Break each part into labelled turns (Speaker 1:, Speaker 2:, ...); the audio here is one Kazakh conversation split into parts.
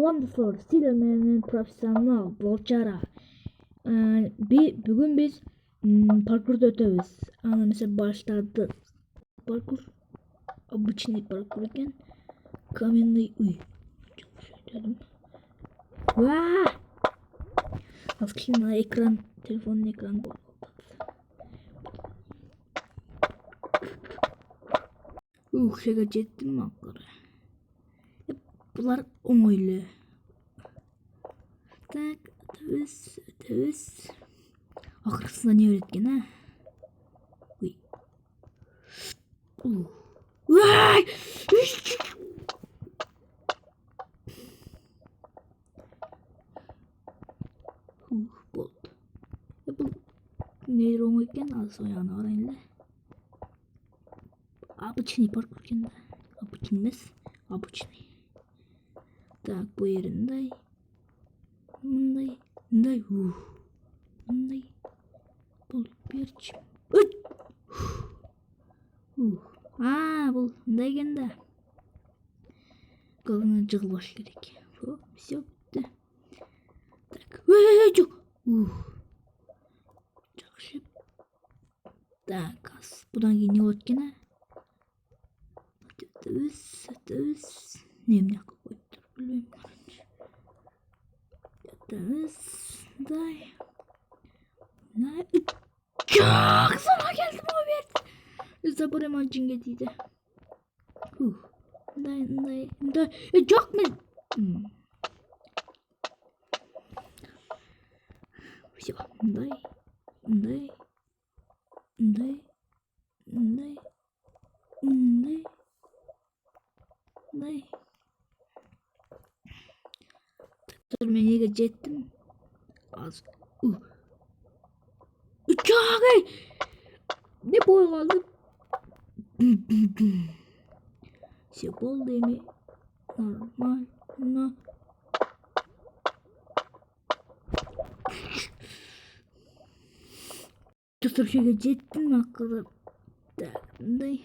Speaker 1: Salam dostlar, sizler menен professional Болчара. Бүгүн биз паркурду өтөбүз. Аны мисалы баштадык. Паркур обычный паркур экен. Каменный үй. Ва! Кичине экран, телефонун экраны болуп калды. Шега жеттим акыры. Булар оңойлуу. Так, өтөбүз. Акыркысында не öğretкен, а? Уй. Уай! Болду. Бул не оңой экен, азыр оягына карайын эле. Обычный паркур экен да. Обычный эмес, обычный. Так, бу жери мындай. Мындай. Мындай. Бул берчи. Бул мындай экен да. Головна жыгылбаш керек. Всё бүтү. Так. Жок. Жакшы. Так, будан кийин не болот экен, а? Өтөбүз. Эмне коюптур, билбейм. Өтөбүз. Мындай. Жок, сага келдим о берди. Забор эман жинге тийди. Мындай. Жок мен. Всё, мындай. Мен эге жеттим. Азыр. Жок! Не бой калдым? Всё болду эми. Нормально. Достор шеге жеттим акыры. Так, мындай.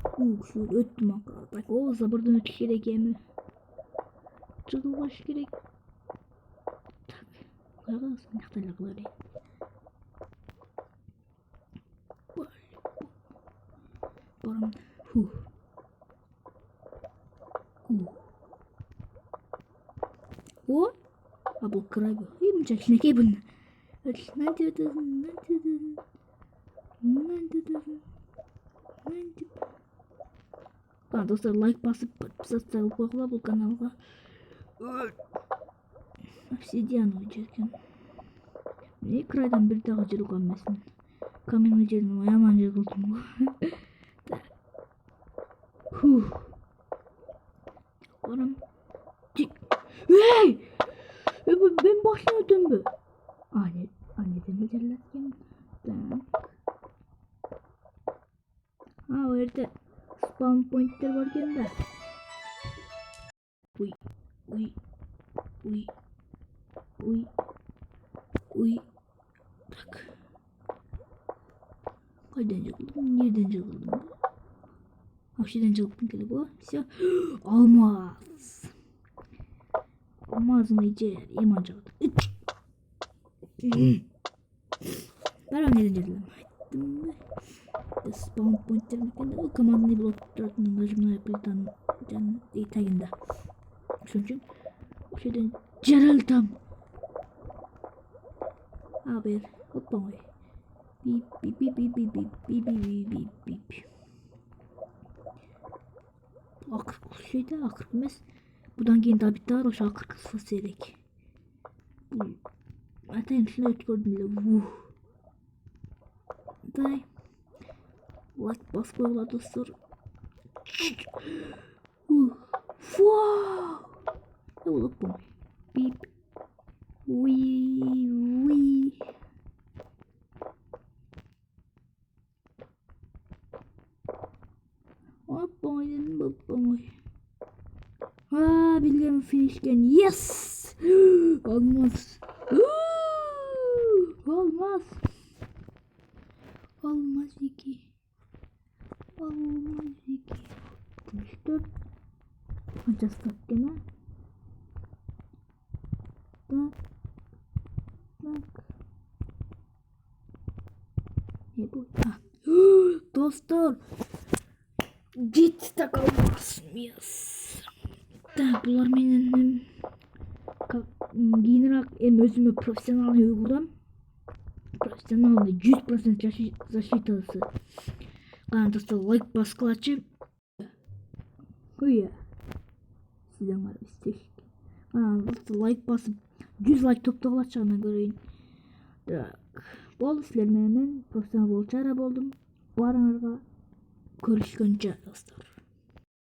Speaker 1: Өттүм акыры. Так, забордон өтүш керек эми. Жыгылбаш керек. Так, кайгы сынакта эле кыла берейин. Барам. О? Бул крабы. Мынча кичинекей бун. Достор, лайк басып, подписаться кылып койгула бул каналга. Обсидиановый жерген. Не крайдан бир дагы жырган эмесмин. Каменный жерден яман жыгылдым. Так. Барам. Эй! Ben başına ötümbü. Aniden öderlerken. Так. O yerde spawn pointler varken de. Uy. Tak. Kaydan çıkıldım? Nereden çıkıldım? Aşağıdan çıkıldım ki bu. Все. Almaz. Almazını iyice yaman çıktı. Барам неден жерден айттым. Spawn pointer мекенде командный блоктардын нажимная плитанын жан тагында. Ошон үчүн ошодон жаралтам. Бер, оппа ой. Бип. Акыркы ошойда, акыркы эмес. Будан кийин да бит бар, ошо акыркысы болсо керек. Атайын ушуну өткөрдүм эле. Мындай. Лайк басып койгула достор. Бул оппа ой. Бип. Уи. Оппа ой. Билгем финишкен. Yes! Алмаз. Алмазики. 64. Қанша стак екен, Tak. Tak. Ne bu? Ha. Dostlar. Git takalmazmıyız. Da bunlar benim giyinerek özümü profesyonel uyguladım. Profesyonel 100% защитасы. Ана достар лайк басқылачы. Хуя. Sizden var istek. Ана достар лайк басып 100 лайк топтағылачы ана көрейін. Болды сілер менен профессионал болчу ара болдум. Барыңарга көрүшкөнчө достор.